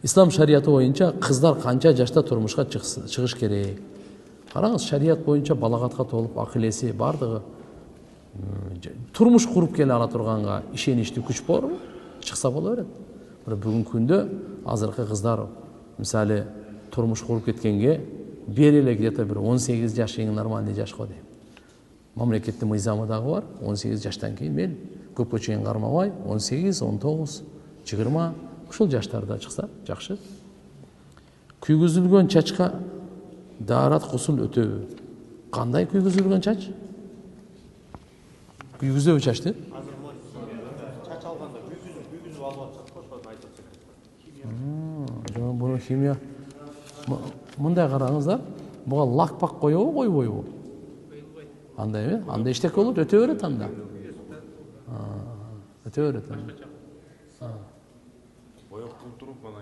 ислам шарияты боюнча кыздар канча жашта турмушка чыгыш керек? Караңыз, шарият боюнча балагатка толуп акыл-эси бардыгы турмуш куруп келе ала турганга ишеничтүү күч борбу? Чыкса боло берет. Бирок бүгүнкү күндө азыркы кыздар мисалы турмуш куруп кеткенге бери эле где-то бир 18 жаш эң нормальный жаш го дейм. Мамлекеттин мыйзамы дагы бар. 18 жаштан кийин мейли көпкө чейин кармабай 18, 19, 20 ушул жаштарда чыкса жакшы. Күйгүзүлгөн чачка даарат кусул өтөбү? Кандай күйгүзүлгөн чач? Күйгүзөбү чачты? Чач алганда күйгүзүп алып атышат го, ошол айтып жатат. Жок, бул химия. Мындай караңыздар, буга лак-пак коебу, койбойбу? Андай эме? Андай иштек болот, өтө берет анда. Өтө берет анда. Бояп туруп анан